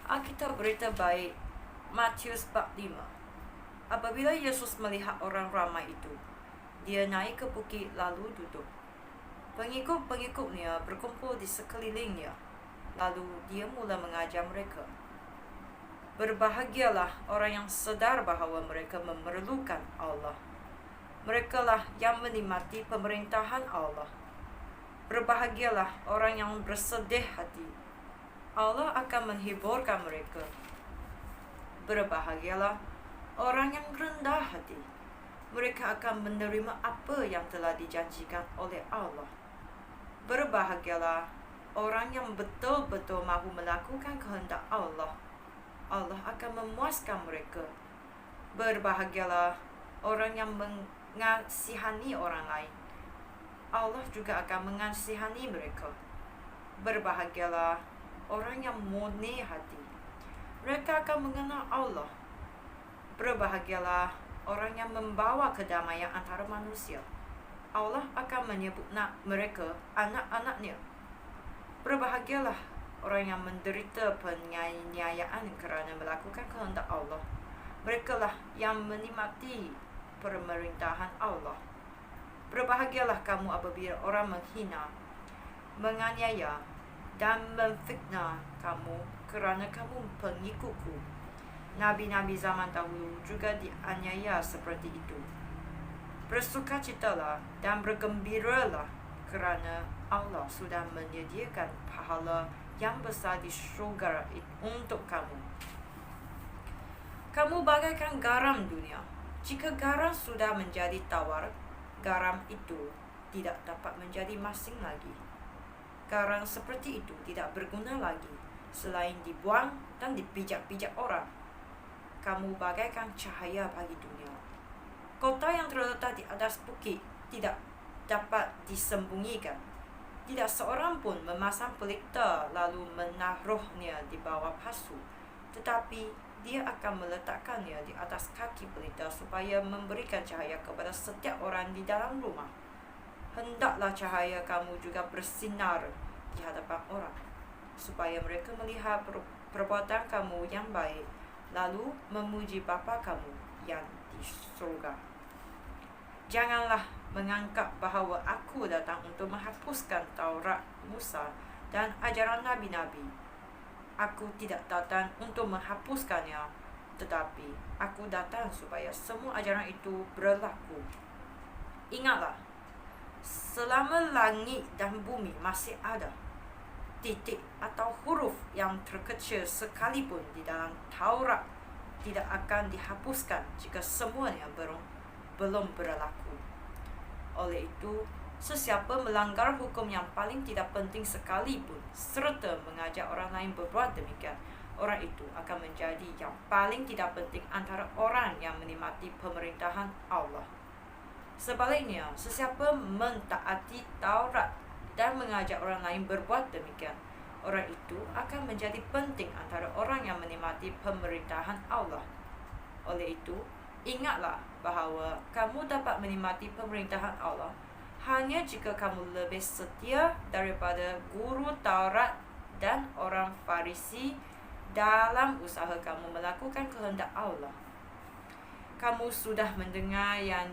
Alkitab berita baik Matius bab 5. Apabila Yesus melihat orang ramai itu, dia naik ke bukit lalu duduk. Pengikut-pengikutnya berkumpul di sekelilingnya. Lalu dia mula mengajar mereka. Berbahagialah orang yang sedar bahawa mereka memerlukan Allah. Merekalah yang menikmati pemerintahan Allah. Berbahagialah orang yang bersedih hati. Allah akan menghiburkan mereka. Berbahagialah orang yang rendah hati. Mereka akan menerima apa yang telah dijanjikan oleh Allah. Berbahagialah orang yang betul-betul mahu melakukan kehendak Allah. Allah akan memuaskan mereka. Berbahagialah orang yang mengasihani orang lain. Allah juga akan mengasihani mereka. Berbahagialah orang yang murni hati. Mereka akan mengenal Allah. Berbahagialah orang yang membawa kedamaian antara manusia. Allah akan menyebut mereka anak-anaknya. Berbahagialah orang yang menderita penganiayaan kerana melakukan kehendak Allah. Merekalah yang menikmati pemerintahan Allah. Berbahagialah kamu apabila orang menghina, menganiaya dan memfitnah kamu kerana kamu pengikutku. Nabi-nabi zaman dahulu juga dianiaya seperti itu. Bersukacitalah dan bergembiralah kerana Allah sudah menyediakan pahala yang besar di syurga untuk kamu. Kamu bagaikan garam dunia. Jika garam sudah menjadi tawar, garam itu tidak dapat menjadi masin lagi. Garam seperti itu tidak berguna lagi selain dibuang dan dipijak-pijak orang. Kamu bagaikan cahaya bagi dunia. Kota yang terletak di atas bukit tidak dapat disembunyikan. Tidak seorang pun memasang pelita lalu menaruhnya di bawah pasu, tetapi dia akan meletakkannya di atas kaki pelita supaya memberikan cahaya kepada setiap orang di dalam rumah. Hendaklah cahaya kamu juga bersinar di hadapan orang, supaya mereka melihat perbuatan kamu yang baik, lalu memuji Bapa kamu yang di surga. Janganlah menganggap bahawa aku datang untuk menghapuskan Taurat Musa dan ajaran Nabi-Nabi. Aku tidak datang untuk menghapuskannya, tetapi aku datang supaya semua ajaran itu berlaku. Ingatlah, selama langit dan bumi masih ada, titik atau huruf yang terkecil sekalipun di dalam Taurat tidak akan dihapuskan jika semuanya belum berlaku. Oleh itu, sesiapa melanggar hukum yang paling tidak penting sekalipun serta mengajak orang lain berbuat demikian, orang itu akan menjadi yang paling tidak penting antara orang yang menikmati pemerintahan Allah. Sebaliknya, sesiapa mentaati Taurat dan mengajak orang lain berbuat demikian, orang itu akan menjadi penting antara orang yang menikmati pemerintahan Allah. Oleh itu, ingatlah bahawa kamu dapat menikmati pemerintahan Allah hanya jika kamu lebih setia daripada guru Taurat dan orang Farisi dalam usaha kamu melakukan kehendak Allah. Kamu sudah mendengar yang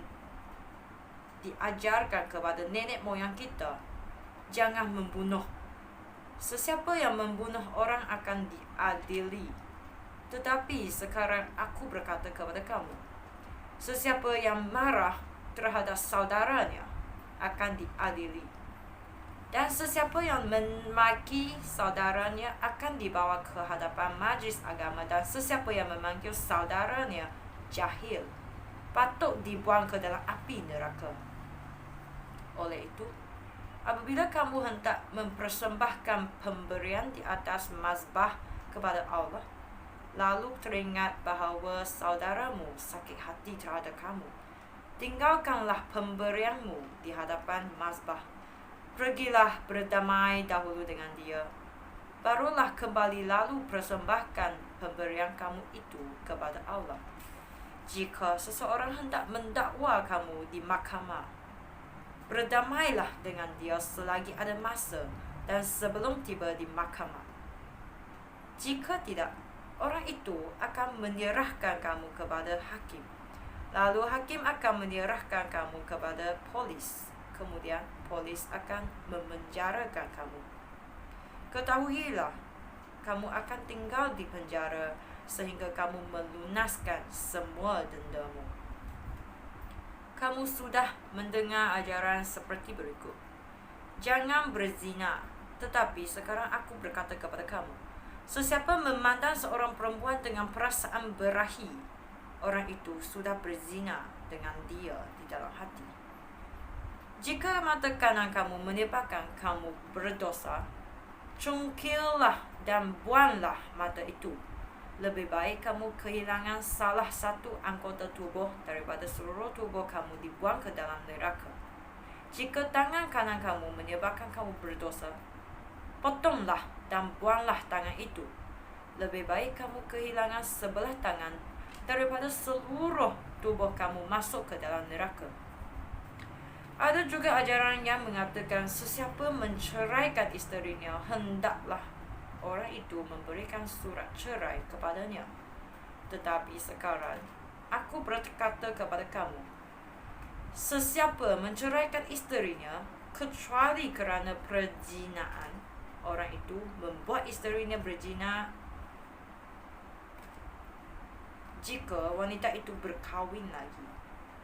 diajarkan kepada nenek moyang kita, jangan membunuh. Sesiapa yang membunuh orang akan diadili. Tetapi sekarang aku berkata kepada kamu, sesiapa yang marah terhadap saudaranya akan diadili. Dan sesiapa yang memaki saudaranya akan dibawa ke hadapan majlis agama, dan sesiapa yang memanggil saudaranya jahil patut dibuang ke dalam api neraka. Oleh itu, apabila kamu hendak mempersembahkan pemberian di atas mazbah kepada Allah, lalu teringat bahawa saudaramu sakit hati terhadap kamu, tinggalkanlah pemberianmu di hadapan mazbah. Pergilah berdamai dahulu dengan dia, barulah kembali lalu persembahkan pemberian kamu itu kepada Allah. Jika seseorang hendak mendakwa kamu di mahkamah, berdamailah dengan dia selagi ada masa dan sebelum tiba di mahkamah. Jika tidak, orang itu akan menyerahkan kamu kepada hakim. Lalu hakim akan menyerahkan kamu kepada polis. Kemudian polis akan memenjarakan kamu. Ketahuilah, kamu akan tinggal di penjara sehingga kamu melunaskan semua dendamu. Kamu sudah mendengar ajaran seperti berikut. Jangan berzina, tetapi sekarang aku berkata kepada kamu, sesiapa memandang seorang perempuan dengan perasaan berahi, orang itu sudah berzina dengan dia di dalam hati. Jika mata kanan kamu menyebabkan kamu berdosa, cungkillah dan buanglah mata itu. Lebih baik kamu kehilangan salah satu anggota tubuh daripada seluruh tubuh kamu dibuang ke dalam neraka. Jika tangan kanan kamu menyebabkan kamu berdosa, potonglah dan buanglah tangan itu. Lebih baik kamu kehilangan sebelah tangan daripada seluruh tubuh kamu masuk ke dalam neraka. Ada juga ajaran yang mengatakan sesiapa menceraikan isterinya, hendaklah orang itu memberikan surat cerai kepadanya. Tetapi sekarang, aku berkata kepada kamu, sesiapa menceraikan isterinya, kecuali kerana perzinaan, orang itu membuat isterinya berzina jika wanita itu berkahwin lagi.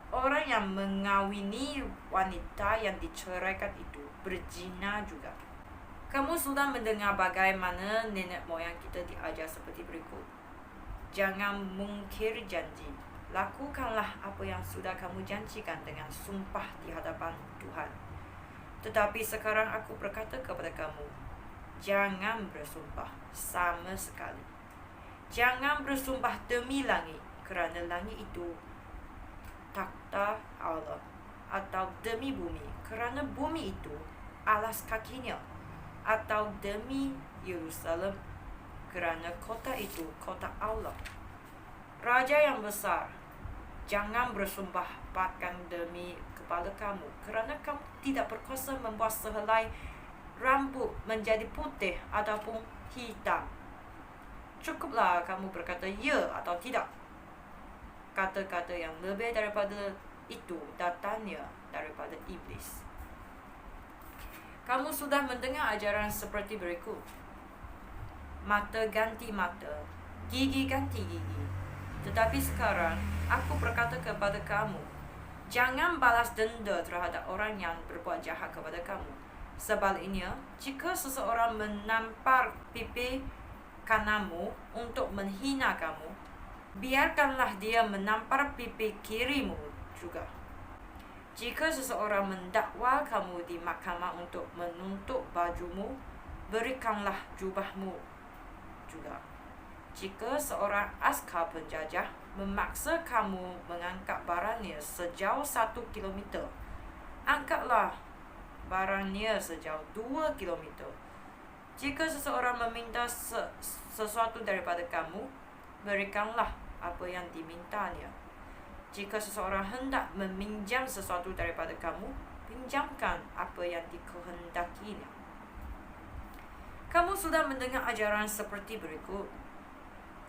Orang yang mengawini wanita yang diceraikan itu berzina juga. Kamu sudah mendengar bagaimana nenek moyang kita diajar seperti berikut. Jangan mungkir janji. Lakukanlah apa yang sudah kamu janjikan dengan sumpah di hadapan Tuhan. Tetapi sekarang aku berkata kepada kamu, jangan bersumpah sama sekali. Jangan bersumpah demi langit, kerana langit itu takhta Allah, atau demi bumi, kerana bumi itu alas kakinya, atau demi Yerusalem, kerana kota itu kota Allah. Raja yang besar, jangan bersumpah bahkan demi kepala kamu, kerana kamu tidak berkuasa membuat sehelai rambut menjadi putih ataupun hitam. Cukuplah kamu berkata ya atau tidak. Kata-kata yang lebih daripada itu datangnya daripada iblis. Kamu sudah mendengar ajaran seperti berikut. Mata ganti mata, gigi ganti gigi. Tetapi sekarang, aku berkata kepada kamu, jangan balas denda terhadap orang yang berbuat jahat kepada kamu. Sebaliknya, jika seseorang menampar pipi kananmu untuk menghina kamu, biarkanlah dia menampar pipi kirimu juga. Jika seseorang mendakwa kamu di mahkamah untuk menuntut bajumu, berikanlah jubahmu juga. Jika seorang askar penjajah memaksa kamu mengangkat barangnya sejauh 1 kilometer, angkatlah barangnya sejauh 2 kilometer. Jika seseorang meminta sesuatu daripada kamu, berikanlah apa yang dimintanya. Jika seseorang hendak meminjam sesuatu daripada kamu, pinjamkan apa yang dikehendakinya. Kamu sudah mendengar ajaran seperti berikut.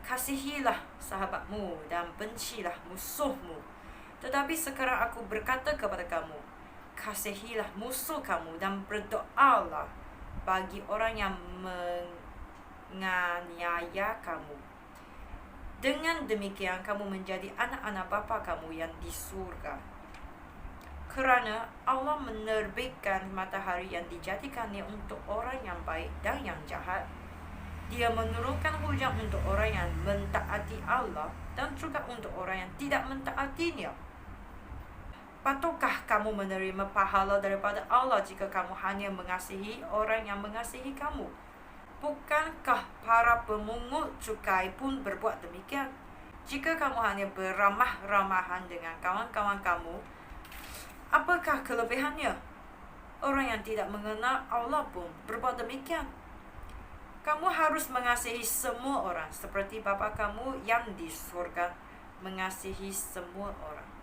Kasihilah sahabatmu dan bencilah musuhmu. Tetapi sekarang aku berkata kepada kamu, kasihilah musuh kamu dan berdoalah bagi orang yang menganiaya kamu. Dengan demikian kamu menjadi anak-anak bapa kamu yang di surga. Kerana Allah menerbitkan matahari yang dijadikannya untuk orang yang baik dan yang jahat. Dia menurunkan hujan untuk orang yang mentaati Allah dan juga untuk orang yang tidak mentaatinya. Patutkah kamu menerima pahala daripada Allah jika kamu hanya mengasihi orang yang mengasihi kamu? Bukankah para pemungut cukai pun berbuat demikian? Jika kamu hanya beramah-ramahan dengan kawan-kawan kamu, apakah kelebihannya? Orang yang tidak mengenal Allah pun berbuat demikian. Kamu harus mengasihi semua orang seperti Bapa kamu yang di surga mengasihi semua orang.